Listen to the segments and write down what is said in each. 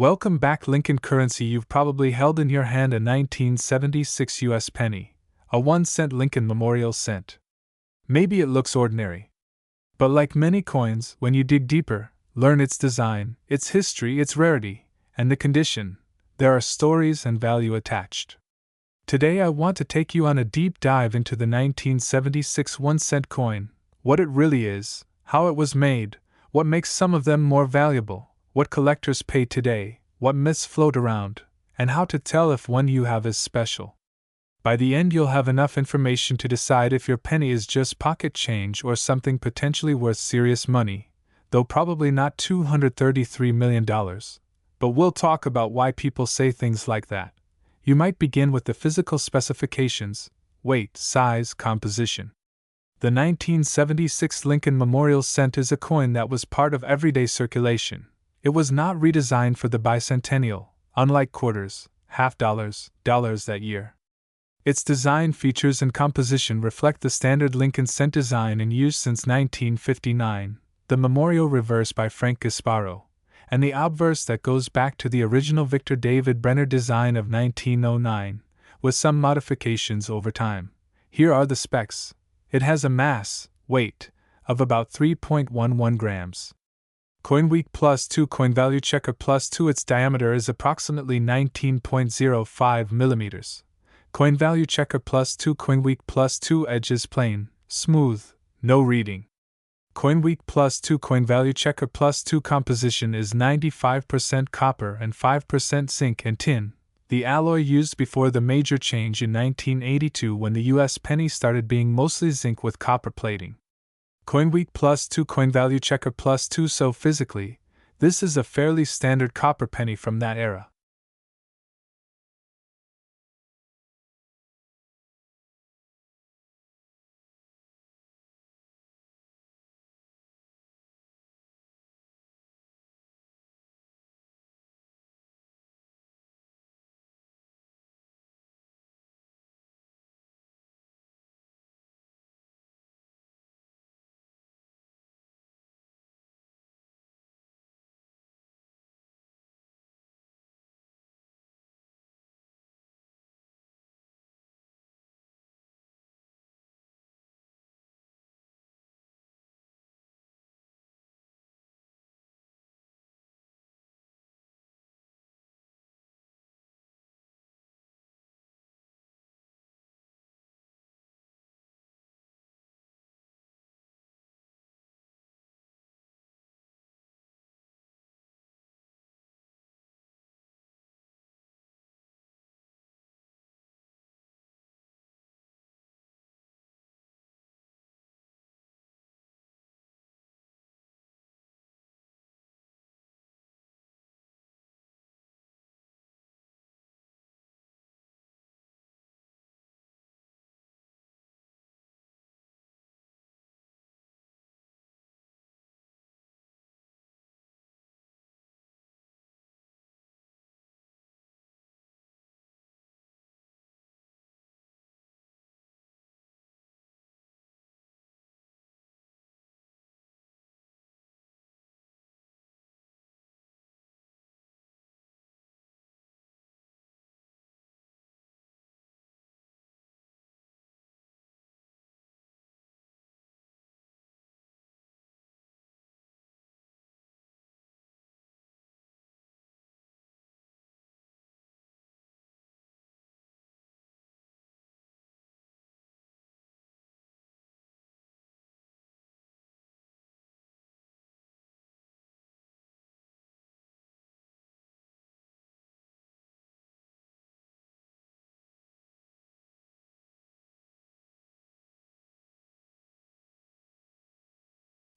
Welcome back. Lincoln currency. You've probably held in your hand a 1976 US penny, a 1-cent Lincoln Memorial cent. Maybe it looks ordinary. But like many coins, when you dig deeper, learn its design, its history, its rarity, and the condition, there are stories and value attached. Today I want to take you on a deep dive into the 1976 1-cent coin, what it really is, how it was made, what makes some of them more valuable, what collectors pay today, what myths float around, and how to tell if one you have is special. By the end, you'll have enough information to decide if your penny is just pocket change or something potentially worth serious money, though probably not $233 million. But we'll talk about why people say things like that. You might begin with the physical specifications: weight, size, composition. The 1976 Lincoln Memorial cent is a coin that was part of everyday circulation. It was not redesigned for the bicentennial, unlike quarters, half dollars, dollars that year. Its design features and composition reflect the standard Lincoln cent design in use since 1959, the memorial reverse by Frank Gasparo, and the obverse that goes back to the original Victor David Brenner design of 1909, with some modifications over time. Here are the specs. It has a mass, weight, of about 3.11 grams. Coin week +2. Coin value checker +2. Its diameter is approximately 19.05 millimeters. Coin value checker +2. Coin week +2. Edge is plain, smooth, no reading. Coin week +2. Coin value checker +2. Composition is 95% copper and 5% zinc and tin, the alloy used before the major change in 1982 when the US penny started being mostly zinc with copper plating. Coin week +2. Coin value checker +2. So physically, this is a fairly standard copper penny from that era.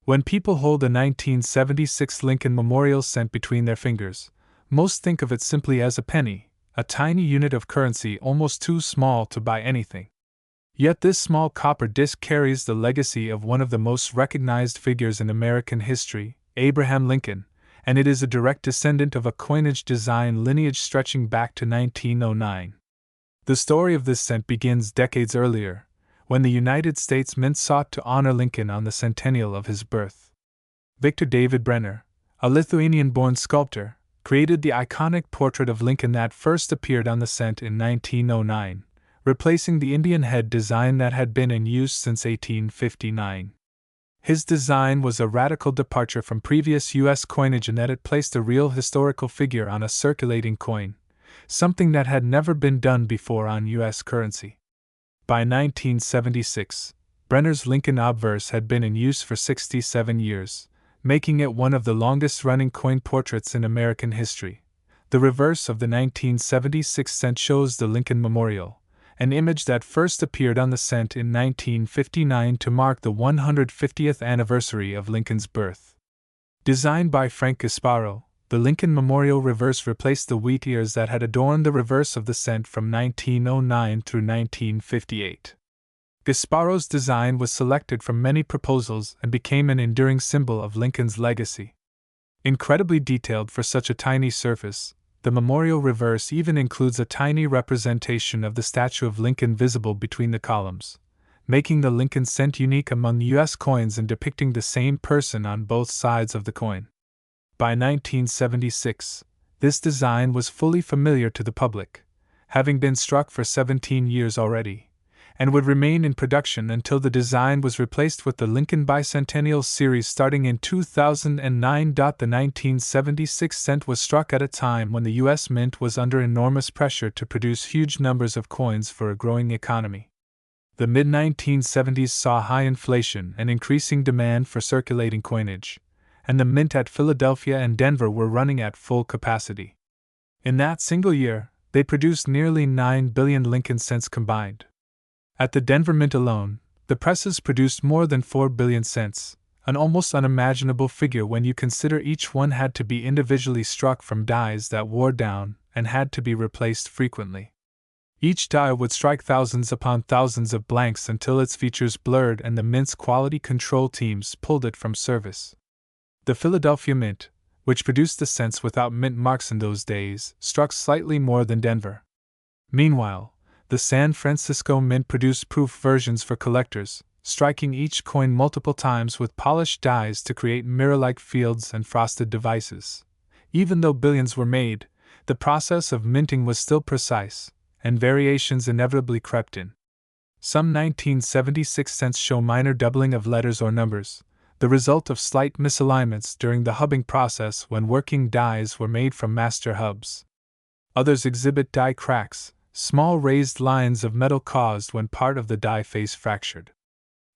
When people hold a 1976 Lincoln Memorial cent between their fingers, most think of it simply as a penny, a tiny unit of currency almost too small to buy anything. Yet this small copper disc carries the legacy of one of the most recognized figures in American history, Abraham Lincoln, and it is a direct descendant of a coinage design lineage stretching back to 1909. The story of this cent begins decades earlier, when the United States Mint sought to honor Lincoln on the centennial of his birth. Victor David Brenner, a Lithuanian-born sculptor, created the iconic portrait of Lincoln that first appeared on the cent in 1909, replacing the Indian head design that had been in use since 1859. His design was a radical departure from previous U.S. coinage in that it placed a real historical figure on a circulating coin, something that had never been done before on U.S. currency. By 1976, Brenner's Lincoln obverse had been in use for 67 years, making it one of the longest-running coin portraits in American history. The reverse of the 1976 cent shows the Lincoln Memorial, an image that first appeared on the cent in 1959 to mark the 150th anniversary of Lincoln's birth. Designed by Frank Gasparo, the Lincoln Memorial reverse replaced the wheat ears that had adorned the reverse of the cent from 1909 through 1958. Gasparo's design was selected from many proposals and became an enduring symbol of Lincoln's legacy. Incredibly detailed for such a tiny surface, the memorial reverse even includes a tiny representation of the statue of Lincoln visible between the columns, making the Lincoln cent unique among U.S. coins and depicting the same person on both sides of the coin. By 1976, this design was fully familiar to the public, having been struck for 17 years already, and would remain in production until the design was replaced with the Lincoln Bicentennial Series starting in 2009. The 1976 cent was struck at a time when the U.S. Mint was under enormous pressure to produce huge numbers of coins for a growing economy. The mid-1970s saw high inflation and increasing demand for circulating coinage, and the mint at Philadelphia and Denver were running at full capacity. In that single year, they produced nearly 9 billion Lincoln cents combined. At the Denver Mint alone, the presses produced more than 4 billion cents, an almost unimaginable figure when you consider each one had to be individually struck from dies that wore down and had to be replaced frequently. Each die would strike thousands upon thousands of blanks until its features blurred and the Mint's quality control teams pulled it from service. The Philadelphia Mint, which produced the cents without mint marks in those days, struck slightly more than Denver. Meanwhile, the San Francisco Mint produced proof versions for collectors, striking each coin multiple times with polished dies to create mirror-like fields and frosted devices. Even though billions were made, the process of minting was still precise, and variations inevitably crept in. Some 1976 cents show minor doubling of letters or numbers, the result of slight misalignments during the hubbing process when working dies were made from master hubs. Others exhibit die cracks, small raised lines of metal caused when part of the die face fractured.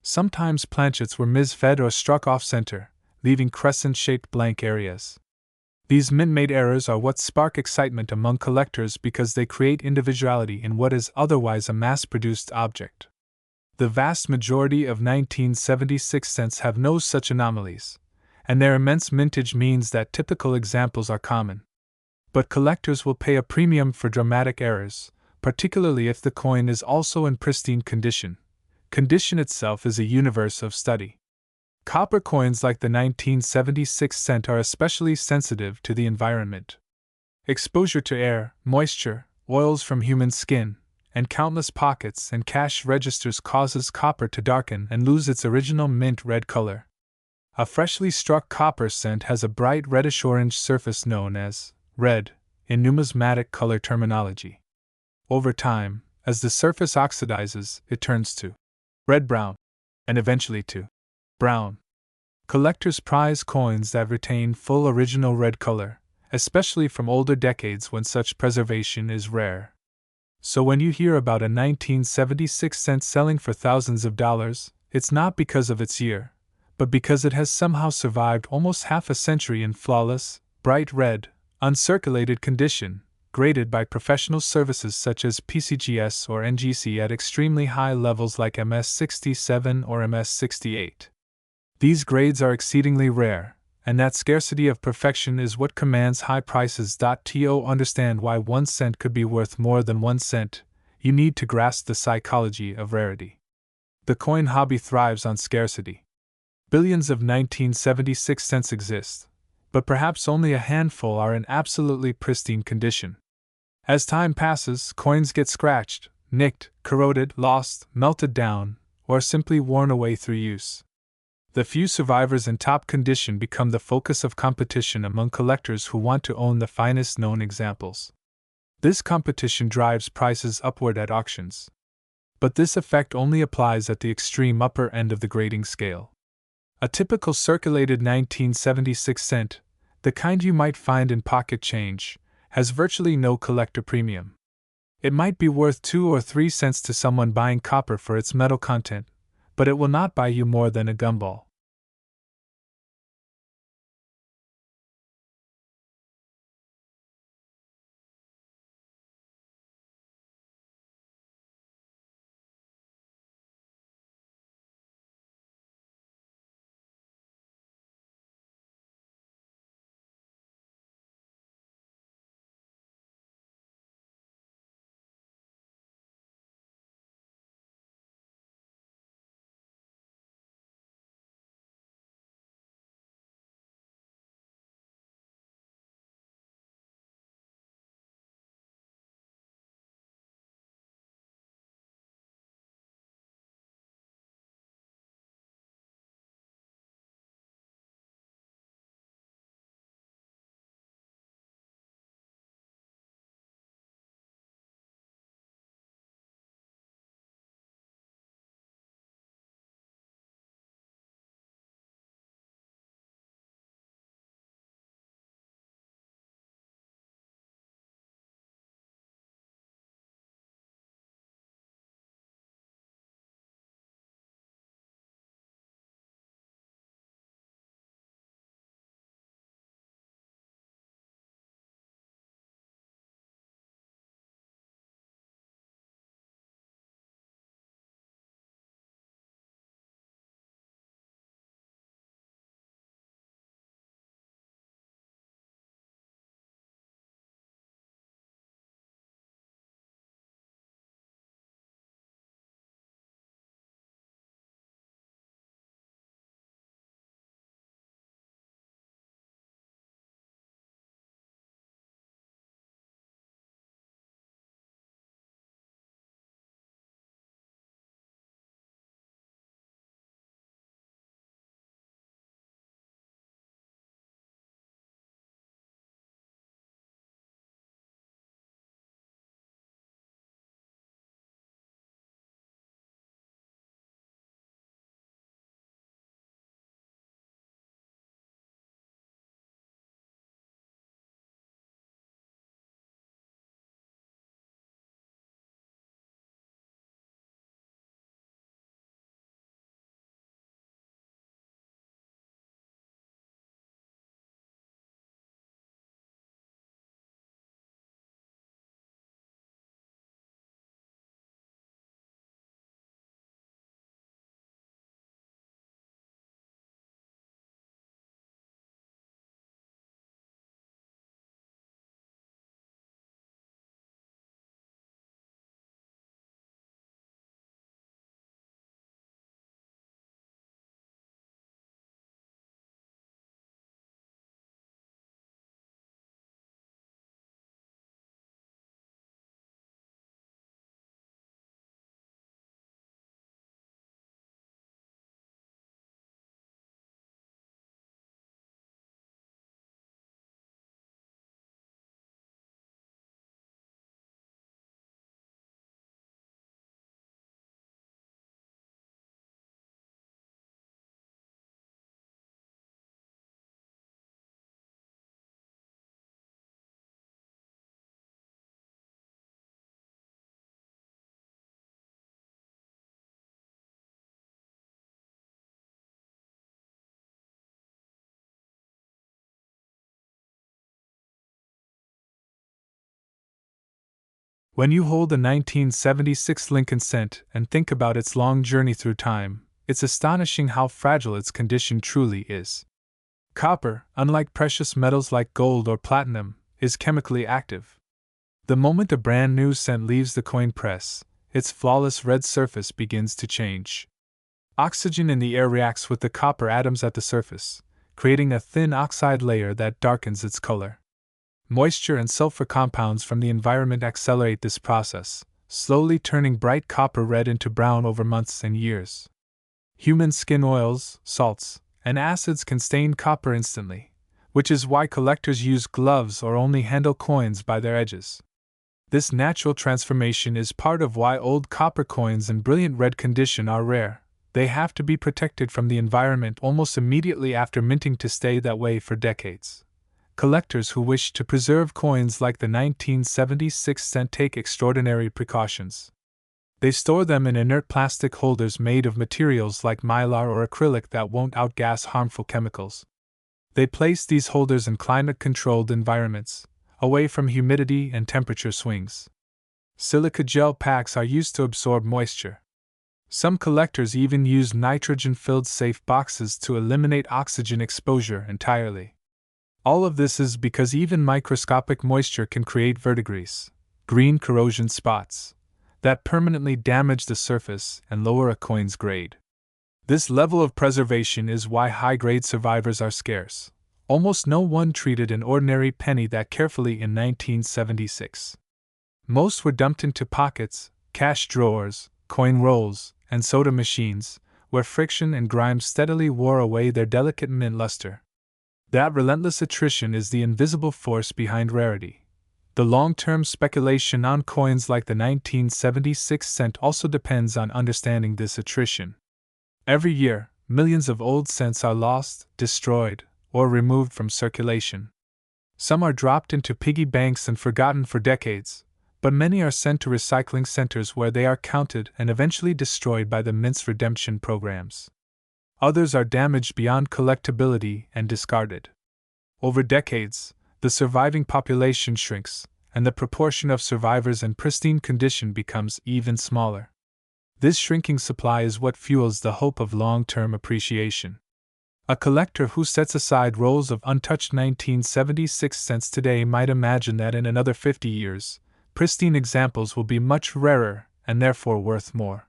Sometimes planchets were misfed or struck off-center, leaving crescent-shaped blank areas. These mint-made errors are what spark excitement among collectors because they create individuality in what is otherwise a mass-produced object. The vast majority of 1976 cents have no such anomalies, and their immense mintage means that typical examples are common. But collectors will pay a premium for dramatic errors, particularly if the coin is also in pristine condition. Condition itself is a universe of study. Copper coins like the 1976 cent are especially sensitive to the environment. Exposure to air, moisture, oils from human skin, and countless pockets and cash registers causes copper to darken and lose its original mint red color. A freshly struck copper cent has a bright reddish-orange surface known as red in numismatic color terminology. Over time, as the surface oxidizes, it turns to red-brown, and eventually to brown. Collectors prize coins that retain full original red color, especially from older decades when such preservation is rare. So when you hear about a 1976 cent selling for thousands of dollars, it's not because of its year, but because it has somehow survived almost half a century in flawless, bright red, uncirculated condition, graded by professional services such as PCGS or NGC at extremely high levels like MS67 or MS68. These grades are exceedingly rare, and that scarcity of perfection is what commands high prices. To understand why 1 cent could be worth more than 1 cent, you need to grasp the psychology of rarity. The coin hobby thrives on scarcity. Billions of 1976 cents exist, but perhaps only a handful are in absolutely pristine condition. As time passes, coins get scratched, nicked, corroded, lost, melted down, or simply worn away through use. The few survivors in top condition become the focus of competition among collectors who want to own the finest known examples. This competition drives prices upward at auctions. But this effect only applies at the extreme upper end of the grading scale. A typical circulated 1976 cent, the kind you might find in pocket change, has virtually no collector premium. It might be worth 2 or 3 cents to someone buying copper for its metal content, but it will not buy you more than a gumball. When you hold a 1976 Lincoln cent and think about its long journey through time, it's astonishing how fragile its condition truly is. Copper, unlike precious metals like gold or platinum, is chemically active. The moment a brand new cent leaves the coin press, its flawless red surface begins to change. Oxygen in the air reacts with the copper atoms at the surface, creating a thin oxide layer that darkens its color. Moisture and sulfur compounds from the environment accelerate this process, slowly turning bright copper red into brown over months and years. Human skin oils, salts, and acids can stain copper instantly, which is why collectors use gloves or only handle coins by their edges. This natural transformation is part of why old copper coins in brilliant red condition are rare. They have to be protected from the environment almost immediately after minting to stay that way for decades. Collectors who wish to preserve coins like the 1976 cent take extraordinary precautions. They store them in inert plastic holders made of materials like mylar or acrylic that won't outgas harmful chemicals. They place these holders in climate-controlled environments, away from humidity and temperature swings. Silica gel packs are used to absorb moisture. Some collectors even use nitrogen-filled safe boxes to eliminate oxygen exposure entirely. All of this is because even microscopic moisture can create verdigris, green corrosion spots, that permanently damage the surface and lower a coin's grade. This level of preservation is why high-grade survivors are scarce. Almost no one treated an ordinary penny that carefully in 1976. Most were dumped into pockets, cash drawers, coin rolls, and soda machines, where friction and grime steadily wore away their delicate mint luster. That relentless attrition is the invisible force behind rarity. The long-term speculation on coins like the 1976 cent also depends on understanding this attrition. Every year, millions of old cents are lost, destroyed, or removed from circulation. Some are dropped into piggy banks and forgotten for decades, but many are sent to recycling centers where they are counted and eventually destroyed by the mint's redemption programs. Others are damaged beyond collectability and discarded. Over decades, the surviving population shrinks, and the proportion of survivors in pristine condition becomes even smaller. This shrinking supply is what fuels the hope of long-term appreciation. A collector who sets aside rolls of untouched 1976 cents today might imagine that in another 50 years, pristine examples will be much rarer and therefore worth more.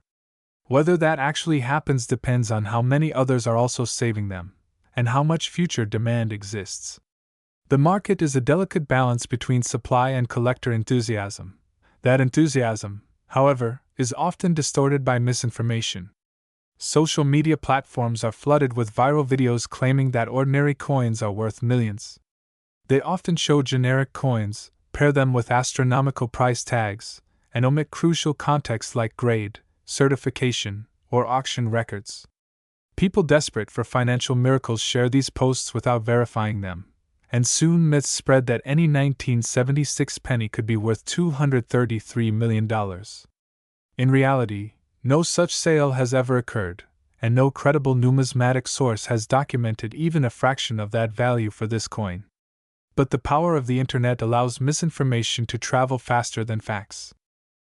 Whether that actually happens depends on how many others are also saving them, and how much future demand exists. The market is a delicate balance between supply and collector enthusiasm. That enthusiasm, however, is often distorted by misinformation. Social media platforms are flooded with viral videos claiming that ordinary coins are worth millions. They often show generic coins, pair them with astronomical price tags, and omit crucial context like grade, certification, or auction records. People desperate for financial miracles share these posts without verifying them, and soon myths spread that any 1976 penny could be worth $233 million. In reality, no such sale has ever occurred, and no credible numismatic source has documented even a fraction of that value for this coin. But the power of the internet allows misinformation to travel faster than facts.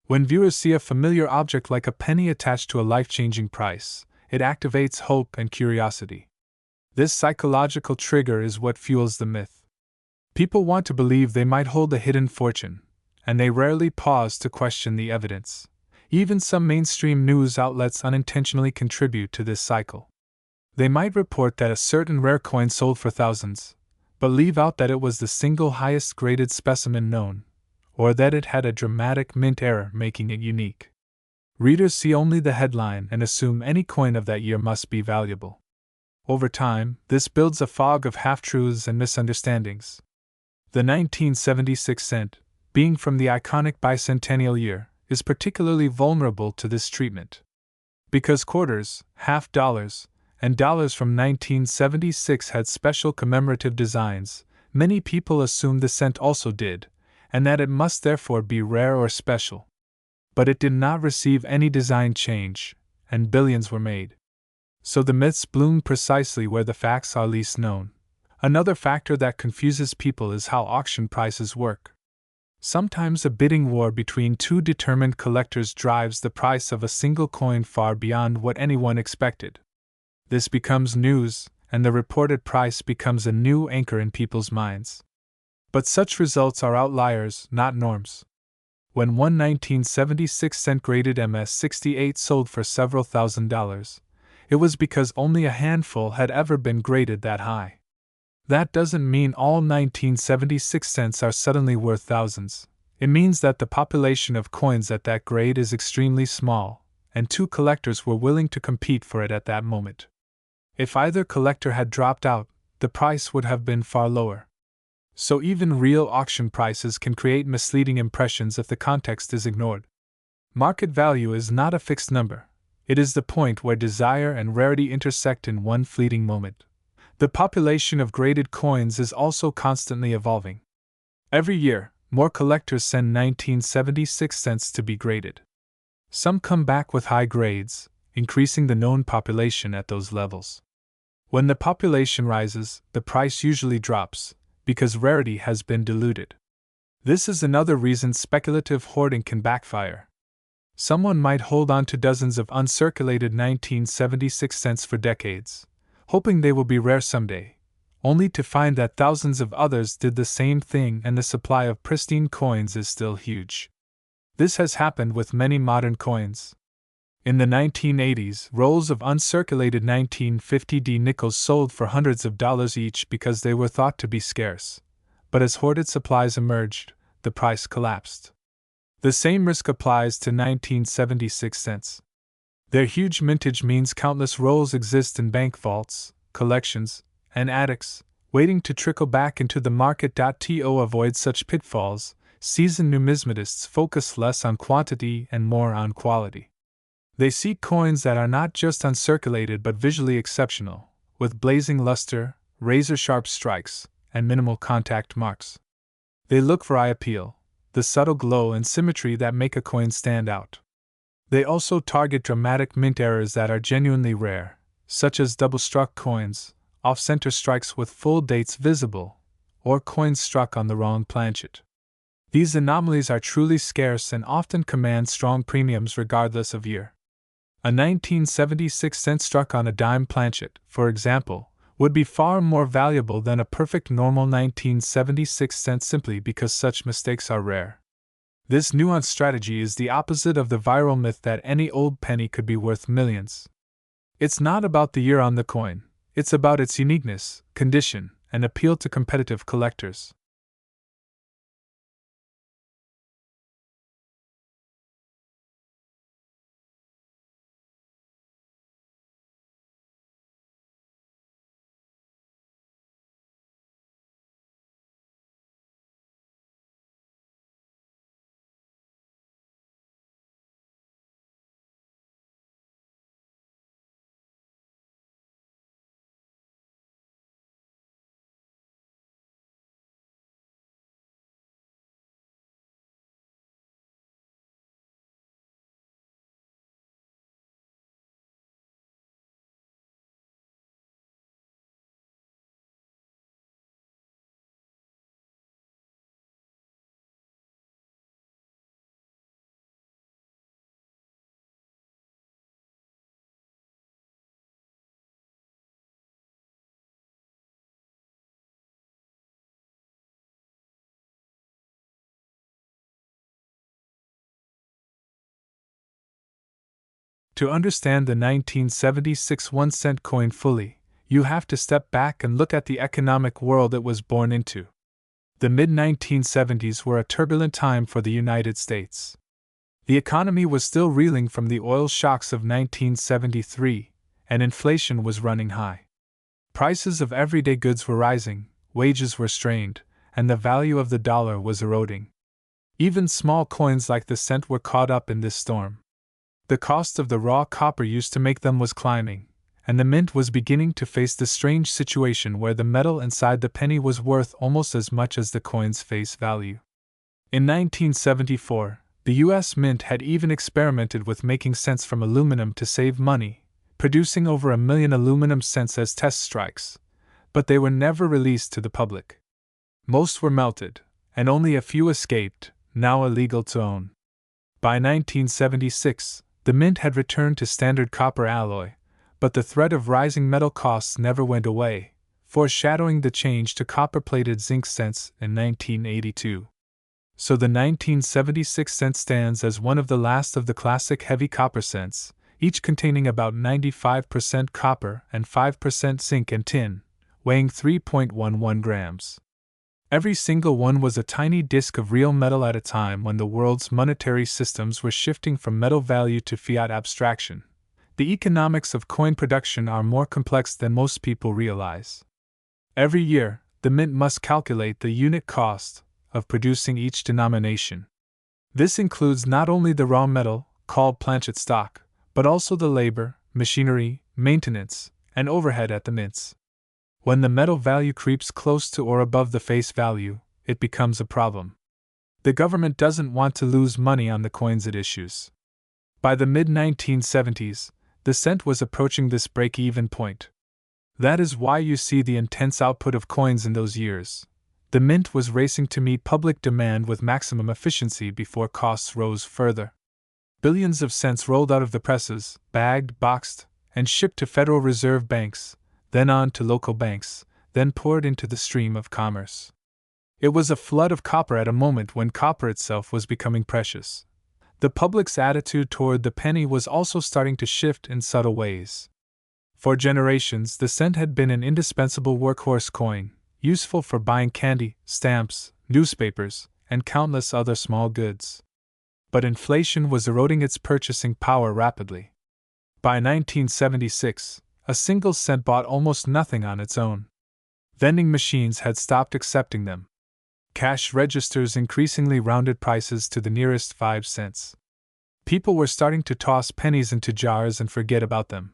When viewers see a familiar object like a penny attached to a life-changing price, it activates hope and curiosity. This psychological trigger is what fuels the myth. People want to believe they might hold a hidden fortune, and they rarely pause to question the evidence. Even some mainstream news outlets unintentionally contribute to this cycle. They might report that a certain rare coin sold for thousands, but leave out that it was the single highest graded specimen known, or that it had a dramatic mint error making it unique. Readers see only the headline and assume any coin of that year must be valuable. Over time, this builds a fog of half-truths and misunderstandings. The 1976 cent, being from the iconic bicentennial year, is particularly vulnerable to this treatment. Because quarters, half dollars, and dollars from 1976 had special commemorative designs, many people assumed the cent also did, and that it must therefore be rare or special. But it did not receive any design change, and billions were made. So the myths bloom precisely where the facts are least known. Another factor that confuses people is how auction prices work. Sometimes a bidding war between two determined collectors drives the price of a single coin far beyond what anyone expected. This becomes news, and the reported price becomes a new anchor in people's minds. But such results are outliers, not norms. When one 1976 cent graded MS-68 sold for several $1,000s, it was because only a handful had ever been graded that high. That doesn't mean all 1976 cents are suddenly worth thousands. It means that the population of coins at that grade is extremely small, and two collectors were willing to compete for it at that moment. If either collector had dropped out, the price would have been far lower. So even real auction prices can create misleading impressions if the context is ignored. Market value is not a fixed number. It is the point where desire and rarity intersect in one fleeting moment. The population of graded coins is also constantly evolving. Every year, more collectors send 1976 cents to be graded. Some come back with high grades, increasing the known population at those levels. When the population rises, the price usually drops, because rarity has been diluted. This is another reason speculative hoarding can backfire. Someone might hold on to dozens of uncirculated 1976 cents for decades, hoping they will be rare someday, only to find that thousands of others did the same thing and the supply of pristine coins is still huge. This has happened with many modern coins. In the 1980s, rolls of uncirculated 1950D nickels sold for hundreds of dollars each because they were thought to be scarce. But as hoarded supplies emerged, the price collapsed. The same risk applies to 1976 cents. Their huge mintage means countless rolls exist in bank vaults, collections, and attics, waiting to trickle back into the market. To avoid such pitfalls, seasoned numismatists focus less on quantity and more on quality. They seek coins that are not just uncirculated but visually exceptional, with blazing luster, razor-sharp strikes, and minimal contact marks. They look for eye appeal, the subtle glow and symmetry that make a coin stand out. They also target dramatic mint errors that are genuinely rare, such as double-struck coins, off-center strikes with full dates visible, or coins struck on the wrong planchet. These anomalies are truly scarce and often command strong premiums regardless of year. A 1976 cent struck on a dime planchet, for example, would be far more valuable than a perfect normal 1976 cent simply because such mistakes are rare. This nuanced strategy is the opposite of the viral myth that any old penny could be worth millions. It's not about the year on the coin, it's about its uniqueness, condition, and appeal to competitive collectors. To understand the 1976 1-cent coin fully, you have to step back and look at the economic world it was born into. The mid-1970s were a turbulent time for the United States. The economy was still reeling from the oil shocks of 1973, and inflation was running high. Prices of everyday goods were rising, wages were strained, and the value of the dollar was eroding. Even small coins like the cent were caught up in this storm. The cost of the raw copper used to make them was climbing, and the mint was beginning to face the strange situation where the metal inside the penny was worth almost as much as the coin's face value. In 1974, the U.S. Mint had even experimented with making cents from aluminum to save money, producing over 1 million aluminum cents as test strikes, but they were never released to the public. Most were melted, and only a few escaped, now illegal to own. By 1976, the mint had returned to standard copper alloy, but the threat of rising metal costs never went away, foreshadowing the change to copper-plated zinc cents in 1982. So the 1976 cent stands as one of the last of the classic heavy copper cents, each containing about 95% copper and 5% zinc and tin, weighing 3.11 grams. Every single one was a tiny disk of real metal at a time when the world's monetary systems were shifting from metal value to fiat abstraction. The economics of coin production are more complex than most people realize. Every year, the mint must calculate the unit cost of producing each denomination. This includes not only the raw metal, called planchet stock, but also the labor, machinery, maintenance, and overhead at the mints. When the metal value creeps close to or above the face value, it becomes a problem. The government doesn't want to lose money on the coins it issues. By the mid-1970s, the cent was approaching this break-even point. That is why you see the intense output of coins in those years. The mint was racing to meet public demand with maximum efficiency before costs rose further. Billions of cents rolled out of the presses, bagged, boxed, and shipped to Federal Reserve banks, then on to local banks, then poured into the stream of commerce. It was a flood of copper at a moment when copper itself was becoming precious. The public's attitude toward the penny was also starting to shift in subtle ways. For generations, the cent had been an indispensable workhorse coin, useful for buying candy, stamps, newspapers, and countless other small goods. But inflation was eroding its purchasing power rapidly. By 1976, a single cent bought almost nothing on its own. Vending machines had stopped accepting them. Cash registers increasingly rounded prices to the nearest 5 cents. People were starting to toss pennies into jars and forget about them.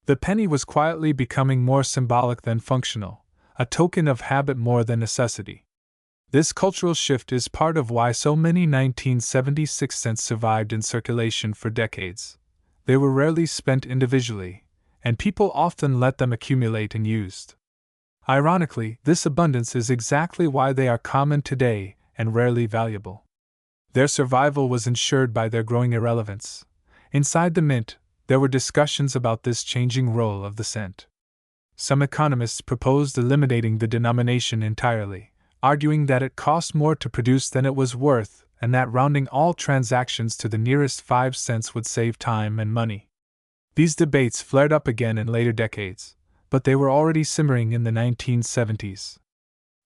The penny was quietly becoming more symbolic than functional, a token of habit more than necessity. This cultural shift is part of why so many 1976 cents survived in circulation for decades. They were rarely spent individually, and people often let them accumulate and used. Ironically, this abundance is exactly why they are common today and rarely valuable. Their survival was ensured by their growing irrelevance. Inside the mint, there were discussions about this changing role of the cent. Some economists proposed eliminating the denomination entirely, arguing that it cost more to produce than it was worth and that rounding all transactions to the nearest 5 cents would save time and money. These debates flared up again in later decades, but they were already simmering in the 1970s.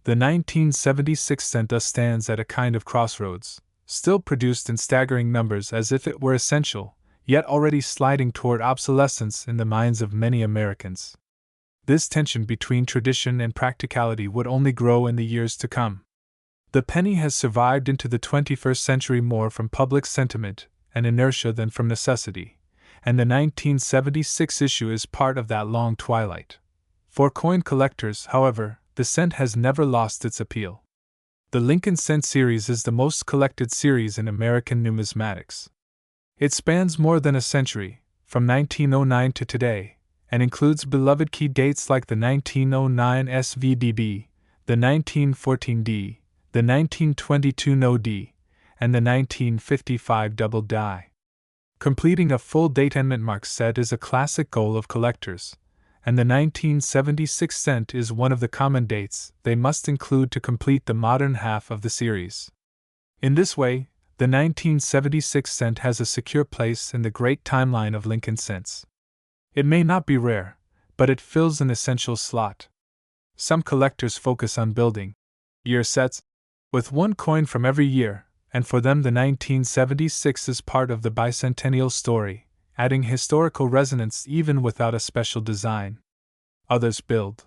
The 1976 cent thus stands at a kind of crossroads, still produced in staggering numbers as if it were essential, yet already sliding toward obsolescence in the minds of many Americans. This tension between tradition and practicality would only grow in the years to come. The penny has survived into the 21st century more from public sentiment and inertia than from necessity, and the 1976 issue is part of that long twilight. For coin collectors, however, the cent has never lost its appeal. The Lincoln Cent series is the most collected series in American numismatics. It spans more than a century, from 1909 to today, and includes beloved key dates like the 1909 SVDB, the 1914D, the 1922 No-D, and the 1955 Double Die. Completing a full date and mint mark set is a classic goal of collectors, and the 1976 cent is one of the common dates they must include to complete the modern half of the series. In this way, the 1976 cent has a secure place in the great timeline of Lincoln cents. It may not be rare, but it fills an essential slot. Some collectors focus on building year sets with one coin from every year, and for them the 1976 is part of the bicentennial story, adding historical resonance even without a special design. Others build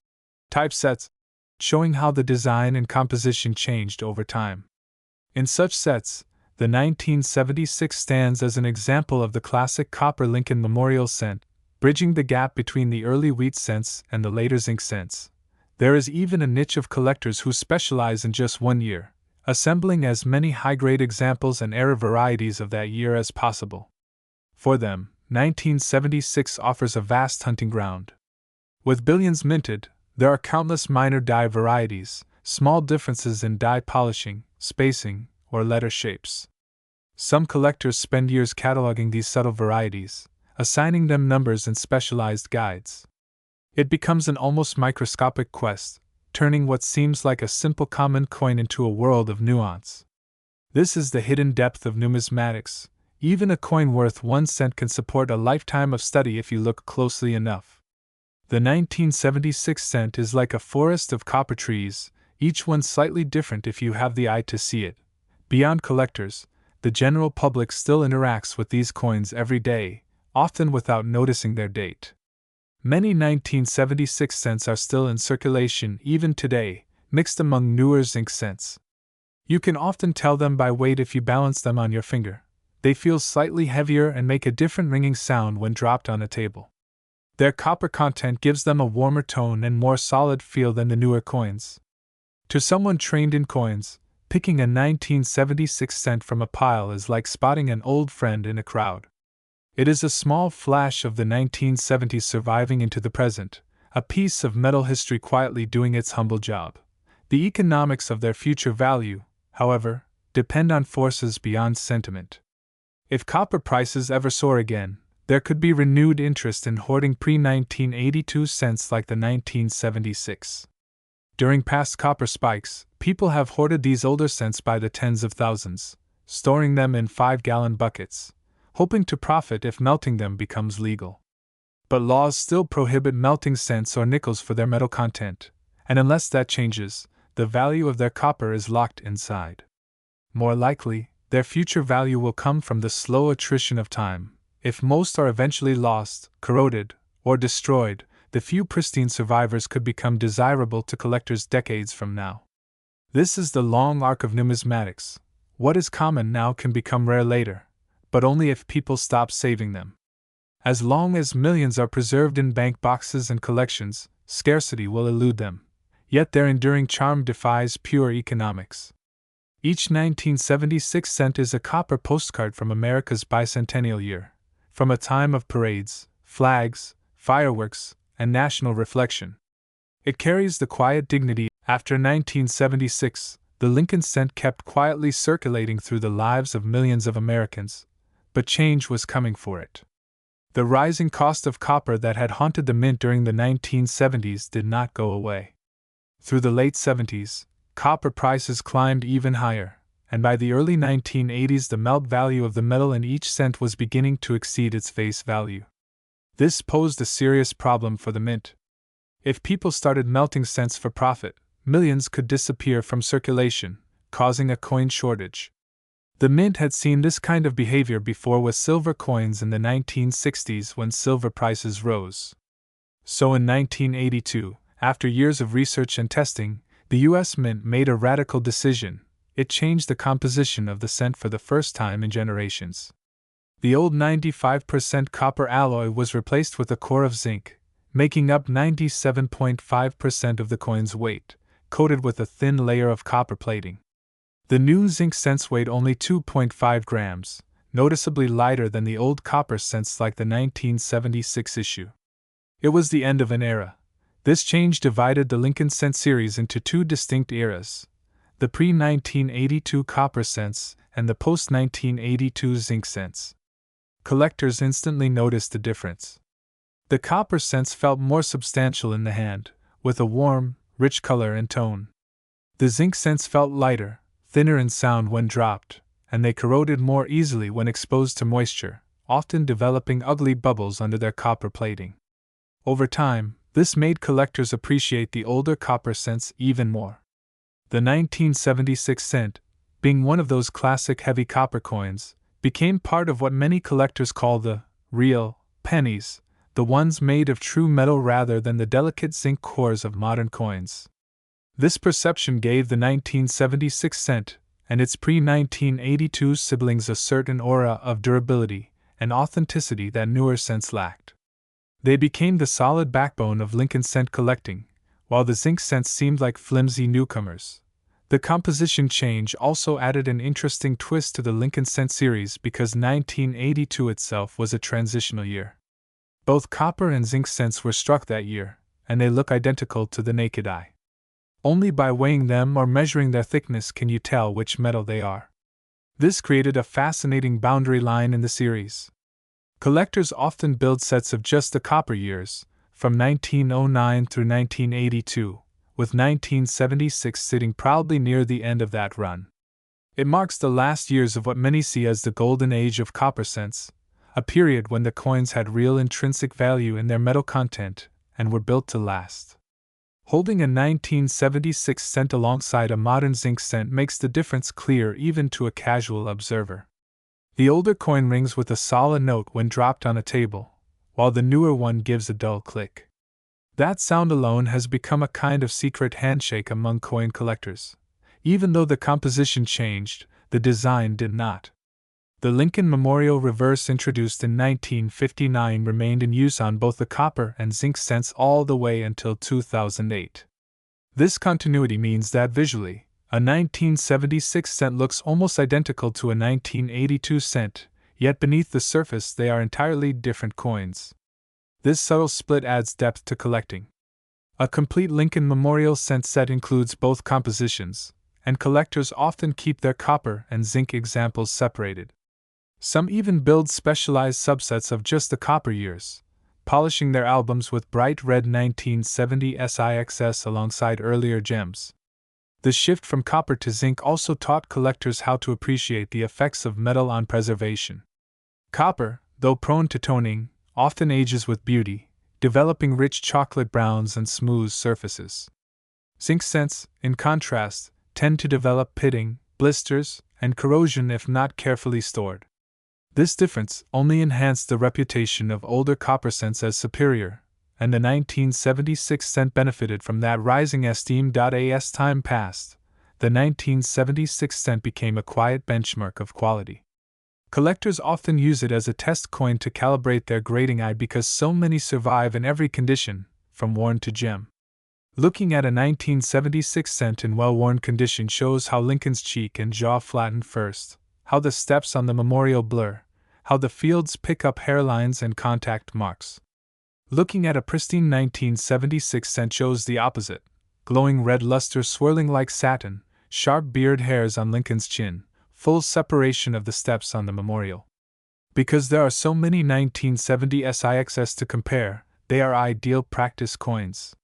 typesets, showing how the design and composition changed over time. In such sets, the 1976 stands as an example of the classic copper Lincoln memorial cent, bridging the gap between the early wheat cents and the later zinc cents. There is even a niche of collectors who specialize in just one year, assembling as many high-grade examples and era varieties of that year as possible. For them, 1976 offers a vast hunting ground. With billions minted, there are countless minor die varieties, small differences in die polishing, spacing, or letter shapes. Some collectors spend years cataloging these subtle varieties, assigning them numbers in specialized guides. It becomes an almost microscopic quest, turning what seems like a simple common coin into a world of nuance. This is the hidden depth of numismatics. Even a coin worth 1 cent can support a lifetime of study if you look closely enough. The 1976 cent is like a forest of copper trees, each one slightly different if you have the eye to see it. Beyond collectors, the general public still interacts with these coins every day, often without noticing their date. Many 1976 cents are still in circulation even today, mixed among newer zinc cents. You can often tell them by weight if you balance them on your finger. They feel slightly heavier and make a different ringing sound when dropped on a table. Their copper content gives them a warmer tone and more solid feel than the newer coins. To someone trained in coins, picking a 1976 cent from a pile is like spotting an old friend in a crowd. It is a small flash of the 1970s surviving into the present, a piece of metal history quietly doing its humble job. The economics of their future value, however, depend on forces beyond sentiment. If copper prices ever soar again, there could be renewed interest in hoarding pre-1982 cents like the 1976. During past copper spikes, people have hoarded these older cents by the tens of thousands, storing them in 5-gallon buckets, hoping to profit if melting them becomes legal. But laws still prohibit melting cents or nickels for their metal content, and unless that changes, the value of their copper is locked inside. More likely, their future value will come from the slow attrition of time. If most are eventually lost, corroded, or destroyed, the few pristine survivors could become desirable to collectors decades from now. This is the long arc of numismatics. What is common now can become rare later, but only if people stop saving them. As long as millions are preserved in bank boxes and collections, scarcity will elude them. Yet their enduring charm defies pure economics. Each 1976 cent is a copper postcard from America's bicentennial year, from a time of parades, flags, fireworks, and national reflection. It carries the quiet dignity. After 1976, the Lincoln cent kept quietly circulating through the lives of millions of Americans, but change was coming for it. The rising cost of copper that had haunted the mint during the 1970s did not go away. Through the late 70s, copper prices climbed even higher, and by the early 1980s the melt value of the metal in each cent was beginning to exceed its face value. This posed a serious problem for the mint. If people started melting cents for profit, millions could disappear from circulation, causing a coin shortage. The mint had seen this kind of behavior before with silver coins in the 1960s when silver prices rose. So in 1982, after years of research and testing, the U.S. Mint made a radical decision. It changed the composition of the cent for the first time in generations. The old 95% copper alloy was replaced with a core of zinc, making up 97.5% of the coin's weight, coated with a thin layer of copper plating. The new zinc cents weighed only 2.5 grams, noticeably lighter than the old copper cents like the 1976 issue. It was the end of an era. This change divided the Lincoln cent series into two distinct eras: the pre-1982 copper cents and the post-1982 zinc cents. Collectors instantly noticed the difference. The copper cents felt more substantial in the hand, with a warm, rich color and tone. The zinc cents felt lighter, thinner in sound when dropped, and they corroded more easily when exposed to moisture, often developing ugly bubbles under their copper plating. Over time, this made collectors appreciate the older copper cents even more. The 1976 cent, being one of those classic heavy copper coins, became part of what many collectors call the real pennies, the ones made of true metal rather than the delicate zinc cores of modern coins. This perception gave the 1976 cent and its pre-1982 siblings a certain aura of durability and authenticity that newer cents lacked. They became the solid backbone of Lincoln cent collecting, while the zinc cents seemed like flimsy newcomers. The composition change also added an interesting twist to the Lincoln cent series because 1982 itself was a transitional year. Both copper and zinc cents were struck that year, and they look identical to the naked eye. Only by weighing them or measuring their thickness can you tell which metal they are. This created a fascinating boundary line in the series. Collectors often build sets of just the copper years, from 1909 through 1982, with 1976 sitting proudly near the end of that run. It marks the last years of what many see as the golden age of copper cents, a period when the coins had real intrinsic value in their metal content and were built to last. Holding a 1976 cent alongside a modern zinc cent makes the difference clear even to a casual observer. The older coin rings with a solid note when dropped on a table, while the newer one gives a dull click. That sound alone has become a kind of secret handshake among coin collectors. Even though the composition changed, the design did not. The Lincoln Memorial reverse, introduced in 1959, remained in use on both the copper and zinc cents all the way until 2008. This continuity means that visually, a 1976 cent looks almost identical to a 1982 cent, yet beneath the surface they are entirely different coins. This subtle split adds depth to collecting. A complete Lincoln Memorial cent set includes both compositions, and collectors often keep their copper and zinc examples separated. Some even build specialized subsets of just the copper years, polishing their albums with bright red 1970 SIXS alongside earlier gems. The shift from copper to zinc also taught collectors how to appreciate the effects of metal on preservation. Copper, though prone to toning, often ages with beauty, developing rich chocolate browns and smooth surfaces. Zinc cents, in contrast, tend to develop pitting, blisters, and corrosion if not carefully stored. This difference only enhanced the reputation of older copper cents as superior, and the 1976 cent benefited from that rising esteem. As time passed, the 1976 cent became a quiet benchmark of quality. Collectors often use it as a test coin to calibrate their grading eye because so many survive in every condition, from worn to gem. Looking at a 1976 cent in well-worn condition shows how Lincoln's cheek and jaw flatten first, how the steps on the memorial blur, how the fields pick up hairlines and contact marks. Looking at a pristine 1976 cent shows the opposite, glowing red luster swirling like satin, sharp beard hairs on Lincoln's chin, full separation of the steps on the memorial. Because there are so many 1970 SIXS to compare, they are ideal practice coins.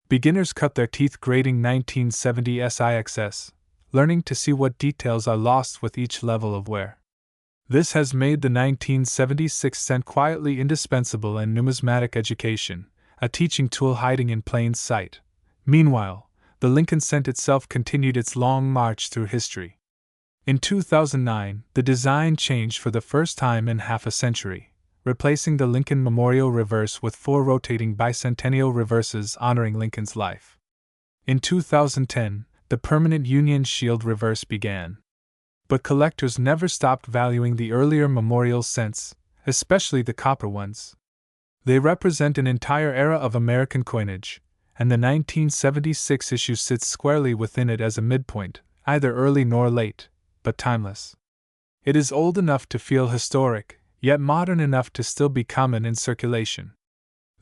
Beginners cut their teeth grading 1970 SIXS, learning to see what details are lost with each level of wear. This has made the 1976 cent quietly indispensable in numismatic education, a teaching tool hiding in plain sight. Meanwhile, the Lincoln cent itself continued its long march through history. In 2009, the design changed for the first time in half a century, replacing the Lincoln Memorial reverse with 4 rotating bicentennial reverses honoring Lincoln's life. In 2010, the permanent Union Shield reverse began. But collectors never stopped valuing the earlier memorial cents, especially the copper ones. They represent an entire era of American coinage, and the 1976 issue sits squarely within it as a midpoint, neither early nor late, but timeless. It is old enough to feel historic, yet modern enough to still be common in circulation.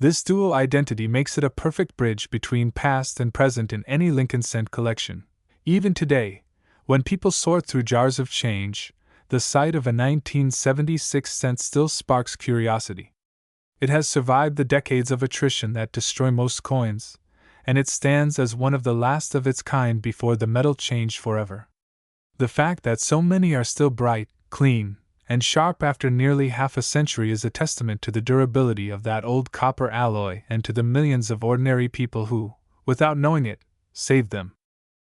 This dual identity makes it a perfect bridge between past and present in any Lincoln cent collection. Even today, when people sort through jars of change, the sight of a 1976 cent still sparks curiosity. It has survived the decades of attrition that destroy most coins, and it stands as one of the last of its kind before the metal changed forever. The fact that so many are still bright, clean, and sharp after nearly half a century is a testament to the durability of that old copper alloy and to the millions of ordinary people who, without knowing it, saved them.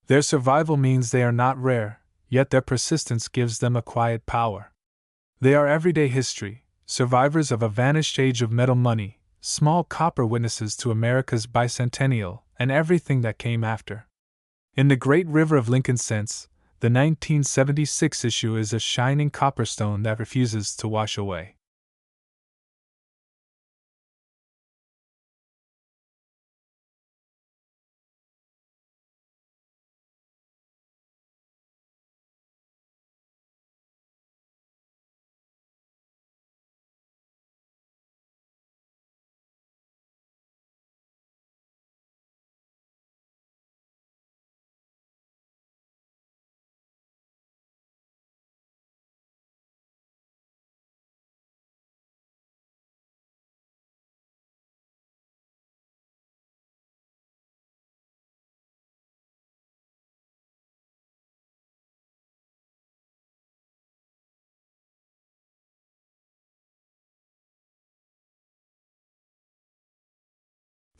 Their survival means they are not rare, yet their persistence gives them a quiet power. They are everyday history, survivors of a vanished age of metal money, small copper witnesses to America's bicentennial and everything that came after. In the great river of Lincoln cents, the 1976 issue is a shining copperstone that refuses to wash away.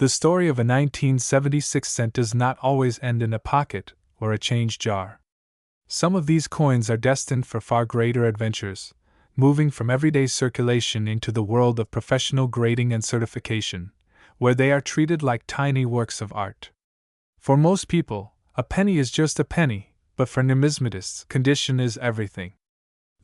The story of a 1976 cent does not always end in a pocket or a change jar. Some of these coins are destined for far greater adventures, moving from everyday circulation into the world of professional grading and certification, where they are treated like tiny works of art. For most people, a penny is just a penny, but for numismatists, condition is everything.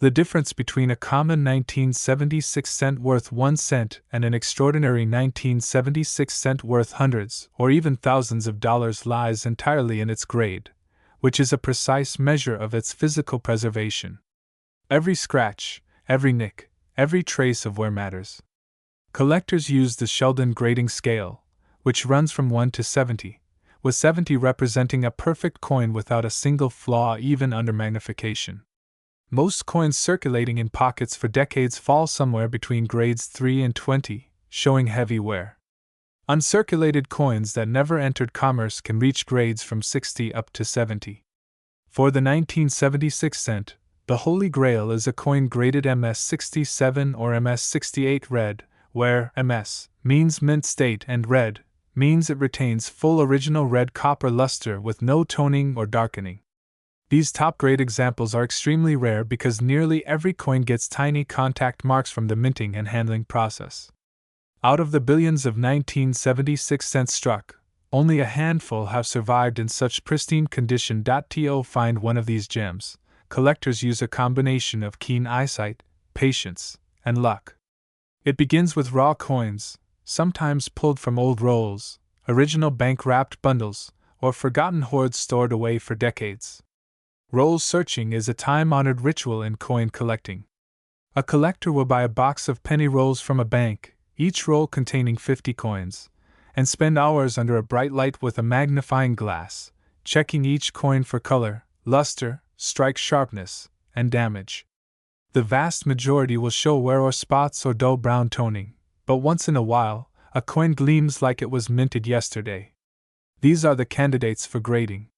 The difference between a common 1976 cent worth 1 cent and an extraordinary 1976 cent worth hundreds or even thousands of dollars lies entirely in its grade, which is a precise measure of its physical preservation. Every scratch, every nick, every trace of wear matters. Collectors use the Sheldon grading scale, which runs from 1 to 70, with 70 representing a perfect coin without a single flaw even under magnification. Most coins circulating in pockets for decades fall somewhere between grades 3 and 20, showing heavy wear. Uncirculated coins that never entered commerce can reach grades from 60 up to 70. For the 1976 cent, the Holy Grail is a coin graded MS67 or MS68 red, where MS means mint state and red means it retains full original red copper luster with no toning or darkening. These top-grade examples are extremely rare because nearly every coin gets tiny contact marks from the minting and handling process. Out of the billions of 1976 cents struck, only a handful have survived in such pristine condition. To find one of these gems, collectors use a combination of keen eyesight, patience, and luck. It begins with raw coins, sometimes pulled from old rolls, original bank-wrapped bundles, or forgotten hoards stored away for decades. Roll searching is a time-honored ritual in coin collecting. A collector will buy a box of penny rolls from a bank, each roll containing 50 coins, and spend hours under a bright light with a magnifying glass, checking each coin for color, luster, strike sharpness, and damage. The vast majority will show wear or spots or dull brown toning, but once in a while, a coin gleams like it was minted yesterday. These are the candidates for grading.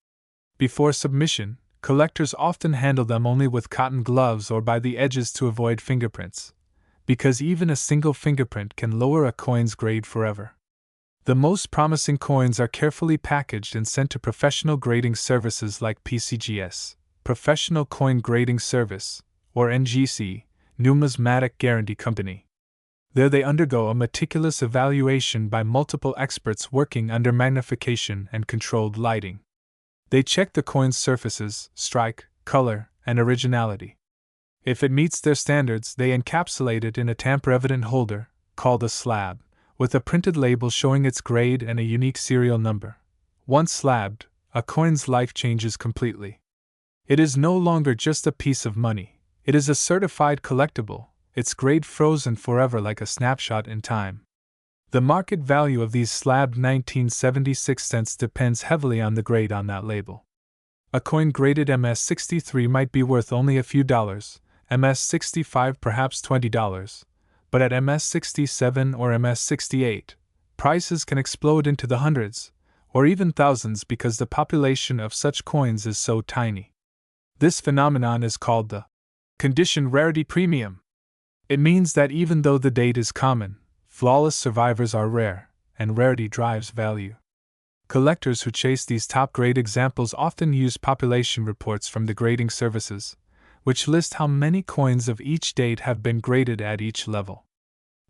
Before submission, collectors often handle them only with cotton gloves or by the edges to avoid fingerprints, because even a single fingerprint can lower a coin's grade forever. The most promising coins are carefully packaged and sent to professional grading services like PCGS, Professional Coin Grading Service, or NGC, Numismatic Guarantee Company. There they undergo a meticulous evaluation by multiple experts working under magnification and controlled lighting. They check the coin's surfaces, strike, color, and originality. If it meets their standards, they encapsulate it in a tamper-evident holder, called a slab, with a printed label showing its grade and a unique serial number. Once slabbed, a coin's life changes completely. It is no longer just a piece of money, it is a certified collectible, its grade frozen forever like a snapshot in time. The market value of these slabbed 1976 cents depends heavily on the grade on that label. A coin graded MS63 might be worth only a few dollars, MS65 perhaps $20, but at MS67 or MS68, prices can explode into the hundreds, or even thousands because the population of such coins is so tiny. This phenomenon is called the condition rarity premium. It means that even though the date is common, flawless survivors are rare, and rarity drives value. Collectors who chase these top-grade examples often use population reports from the grading services, which list how many coins of each date have been graded at each level.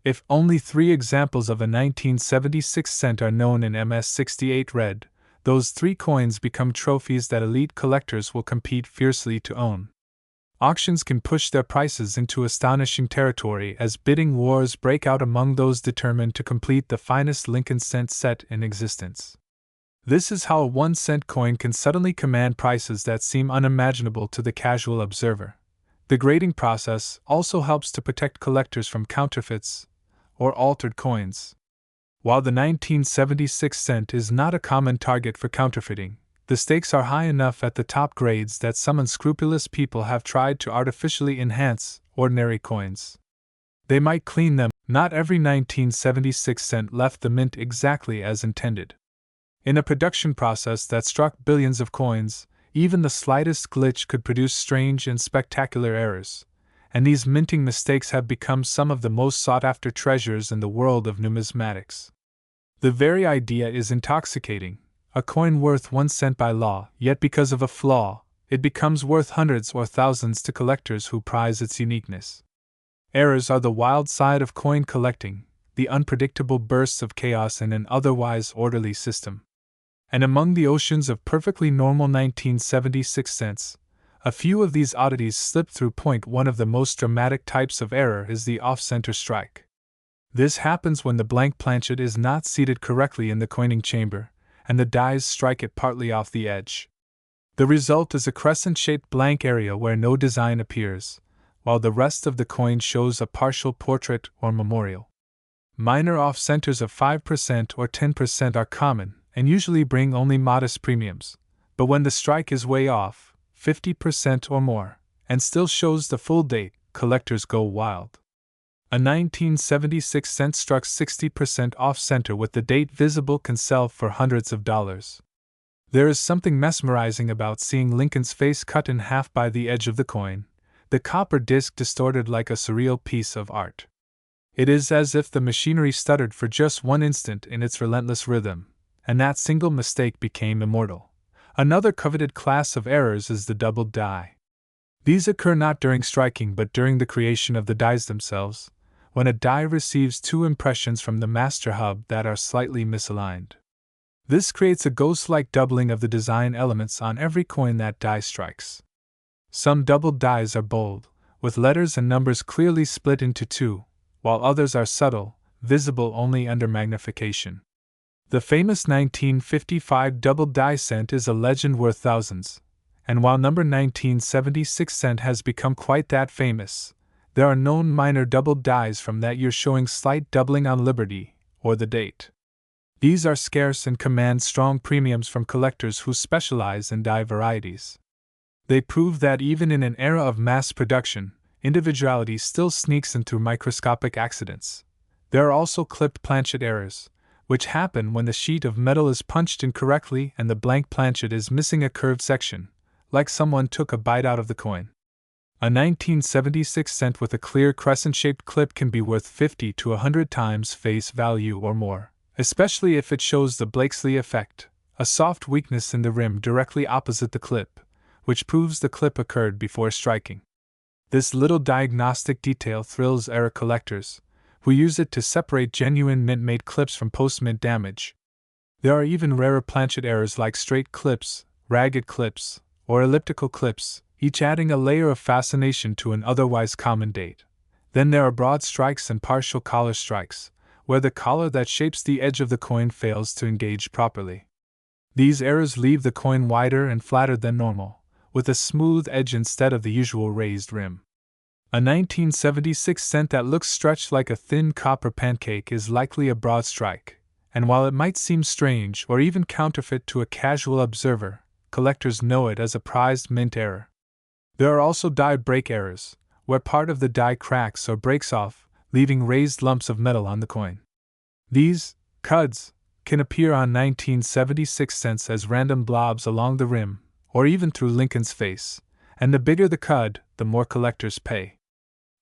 If only 3 examples of a 1976 cent are known in MS68 red, those 3 coins become trophies that elite collectors will compete fiercely to own. Auctions can push their prices into astonishing territory as bidding wars break out among those determined to complete the finest Lincoln cent set in existence. This is how a 1-cent coin can suddenly command prices that seem unimaginable to the casual observer. The grading process also helps to protect collectors from counterfeits or altered coins. While the 1976 cent is not a common target for counterfeiting, the stakes are high enough at the top grades that some unscrupulous people have tried to artificially enhance ordinary coins. They might clean them. Not every 1976 cent left the mint exactly as intended. In a production process that struck billions of coins, even the slightest glitch could produce strange and spectacular errors, and these minting mistakes have become some of the most sought-after treasures in the world of numismatics. The very idea is intoxicating. A coin worth 1 cent by law, yet because of a flaw, it becomes worth hundreds or thousands to collectors who prize its uniqueness. Errors are the wild side of coin collecting, the unpredictable bursts of chaos in an otherwise orderly system. And among the oceans of perfectly normal 1976 cents, a few of these oddities slip through. One of the most dramatic types of error is the off-center strike. This happens when the blank planchet is not seated correctly in the coining chamber, and the dies strike it partly off the edge. The result is a crescent-shaped blank area where no design appears, while the rest of the coin shows a partial portrait or memorial. Minor off-centers of 5% or 10% are common, and usually bring only modest premiums, but when the strike is way off, 50% or more, and still shows the full date, collectors go wild. A 1976 cent struck 60% off-center with the date visible can sell for hundreds of dollars. There is something mesmerizing about seeing Lincoln's face cut in half by the edge of the coin, the copper disc distorted like a surreal piece of art. It is as if the machinery stuttered for just one instant in its relentless rhythm, and that single mistake became immortal. Another coveted class of errors is the doubled die. These occur not during striking but during the creation of the dies themselves, when a die receives two impressions from the master hub that are slightly misaligned. This creates a ghost-like doubling of the design elements on every coin that die strikes. Some doubled dies are bold, with letters and numbers clearly split into two, while others are subtle, visible only under magnification. The famous 1955 doubled die cent is a legend worth thousands, and while number 1976 cent has become quite that famous, there are known minor doubled dies from that year showing slight doubling on Liberty, or the date. These are scarce and command strong premiums from collectors who specialize in die varieties. They prove that even in an era of mass production, individuality still sneaks in through microscopic accidents. There are also clipped planchet errors, which happen when the sheet of metal is punched incorrectly and the blank planchet is missing a curved section, like someone took a bite out of the coin. A 1976 cent with a clear crescent-shaped clip can be worth 50 to 100 times face value or more, especially if it shows the Blakesley effect, a soft weakness in the rim directly opposite the clip, which proves the clip occurred before striking. This little diagnostic detail thrills error collectors, who use it to separate genuine mint-made clips from post-mint damage. There are even rarer planchet errors like straight clips, ragged clips, or elliptical clips, each adding a layer of fascination to an otherwise common date. Then there are broad strikes and partial collar strikes, where the collar that shapes the edge of the coin fails to engage properly. These errors leave the coin wider and flatter than normal, with a smooth edge instead of the usual raised rim. A 1976 cent that looks stretched like a thin copper pancake is likely a broad strike, and while it might seem strange or even counterfeit to a casual observer, collectors know it as a prized mint error. There are also die break errors, where part of the die cracks or breaks off, leaving raised lumps of metal on the coin. These cuds can appear on 1976 cents as random blobs along the rim, or even through Lincoln's face, and the bigger the cud, the more collectors pay.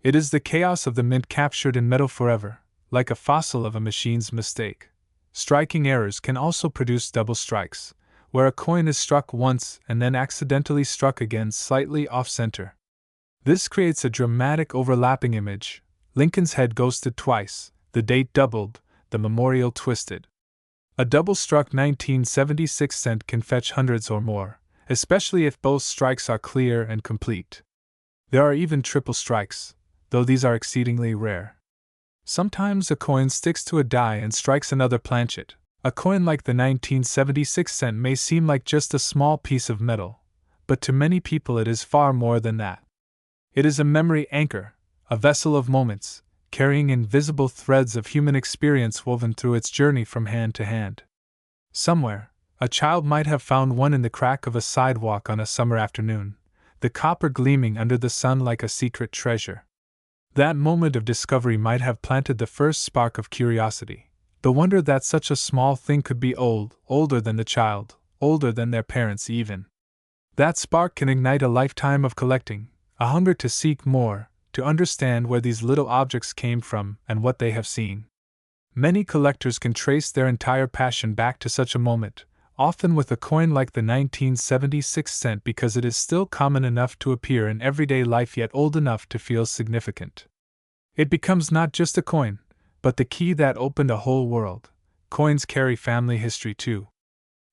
It is the chaos of the mint captured in metal forever, like a fossil of a machine's mistake. Striking errors can also produce double strikes, where a coin is struck once and then accidentally struck again slightly off-center. This creates a dramatic overlapping image: Lincoln's head ghosted twice, the date doubled, the memorial twisted. A double-struck 1976 cent can fetch hundreds or more, especially if both strikes are clear and complete. There are even triple strikes, though these are exceedingly rare. Sometimes a coin sticks to a die and strikes another planchet. A coin like the 1976 cent may seem like just a small piece of metal, but to many people it is far more than that. It is a memory anchor, a vessel of moments, carrying invisible threads of human experience woven through its journey from hand to hand. Somewhere, a child might have found one in the crack of a sidewalk on a summer afternoon, the copper gleaming under the sun like a secret treasure. That moment of discovery might have planted the first spark of curiosity. The wonder that such a small thing could be older than the child, older than their parents even. That spark can ignite a lifetime of collecting, a hunger to seek more, to understand where these little objects came from and what they have seen. Many collectors can trace their entire passion back to such a moment, often with a coin like the 1976 cent, because it is still common enough to appear in everyday life yet old enough to feel significant. It becomes not just a coin, but the key that opened a whole world. Coins carry family history too.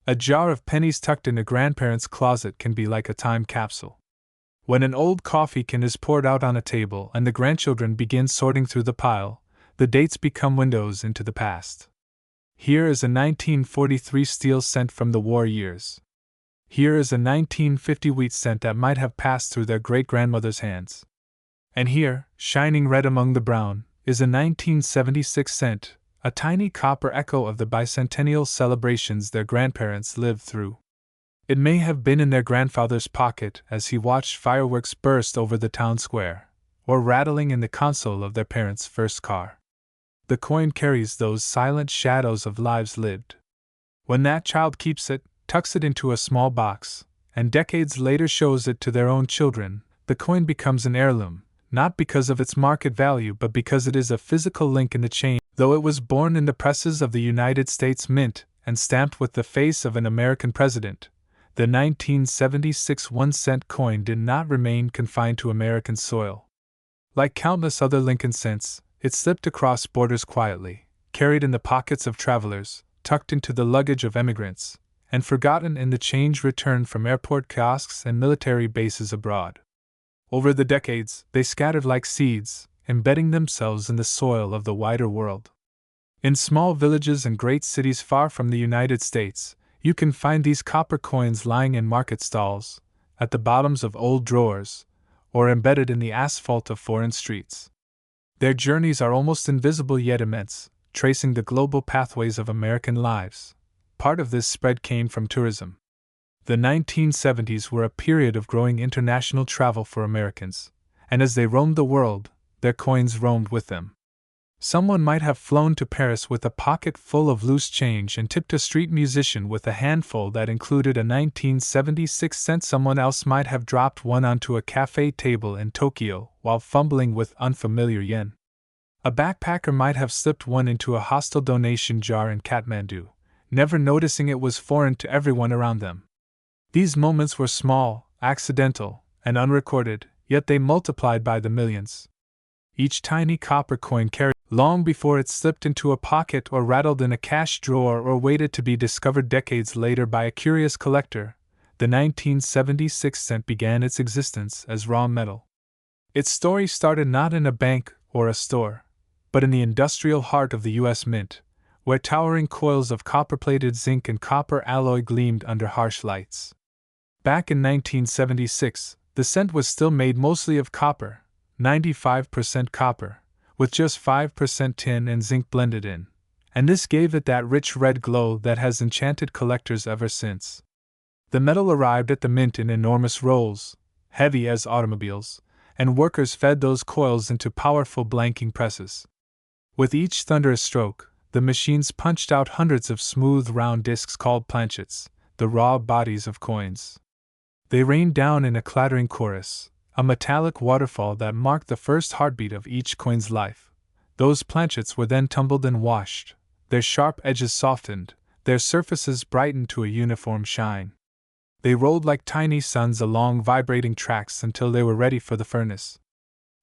A jar of pennies tucked in a grandparent's closet can be like a time capsule. When an old coffee can is poured out on a table and the grandchildren begin sorting through the pile, the dates become windows into the past. Here is a 1943 steel cent from the war years. Here is a 1950 wheat cent that might have passed through their great-grandmother's hands. And here, shining red among the brown, is a 1976 cent, a tiny copper echo of the bicentennial celebrations their grandparents lived through. It may have been in their grandfather's pocket as he watched fireworks burst over the town square, or rattling in the console of their parents' first car. The coin carries those silent shadows of lives lived. When that child keeps it, tucks it into a small box, and decades later shows it to their own children, the coin becomes an heirloom, not because of its market value but because it is a physical link in the chain. Though it was born in the presses of the United States Mint and stamped with the face of an American president, the 1976 1-cent coin did not remain confined to American soil. Like countless other Lincoln cents, it slipped across borders quietly, carried in the pockets of travelers, tucked into the luggage of emigrants, and forgotten in the change returned from airport kiosks and military bases abroad. Over the decades, they scattered like seeds, embedding themselves in the soil of the wider world. In small villages and great cities far from the United States, you can find these copper coins lying in market stalls, at the bottoms of old drawers, or embedded in the asphalt of foreign streets. Their journeys are almost invisible yet immense, tracing the global pathways of American lives. Part of this spread came from tourism. The 1970s were a period of growing international travel for Americans, and as they roamed the world, their coins roamed with them. Someone might have flown to Paris with a pocket full of loose change and tipped a street musician with a handful that included a 1976 cent. Someone else might have dropped one onto a cafe table in Tokyo while fumbling with unfamiliar yen. A backpacker might have slipped one into a hostile donation jar in Kathmandu, never noticing it was foreign to everyone around them. These moments were small, accidental, and unrecorded, yet they multiplied by the millions. Each tiny copper coin carried, long before it slipped into a pocket or rattled in a cash drawer or waited to be discovered decades later by a curious collector, the 1976 cent began its existence as raw metal. Its story started not in a bank or a store, but in the industrial heart of the U.S. Mint, where towering coils of copper-plated zinc and copper alloy gleamed under harsh lights. Back in 1976, the cent was still made mostly of copper, 95% copper, with just 5% tin and zinc blended in, and this gave it that rich red glow that has enchanted collectors ever since. The metal arrived at the mint in enormous rolls, heavy as automobiles, and workers fed those coils into powerful blanking presses. With each thunderous stroke, the machines punched out hundreds of smooth round discs called planchets, the raw bodies of coins. They rained down in a clattering chorus, a metallic waterfall that marked the first heartbeat of each coin's life. Those planchets were then tumbled and washed, their sharp edges softened, their surfaces brightened to a uniform shine. They rolled like tiny suns along vibrating tracks until they were ready for the furnace.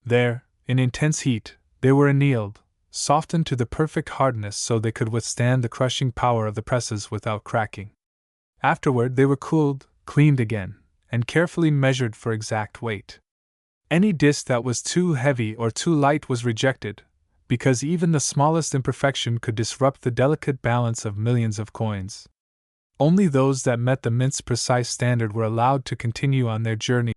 There, in intense heat, they were annealed, softened to the perfect hardness so they could withstand the crushing power of the presses without cracking. Afterward, they were cooled, cleaned again, and carefully measured for exact weight. Any disc that was too heavy or too light was rejected, because even the smallest imperfection could disrupt the delicate balance of millions of coins. Only those that met the mint's precise standard were allowed to continue on their journey.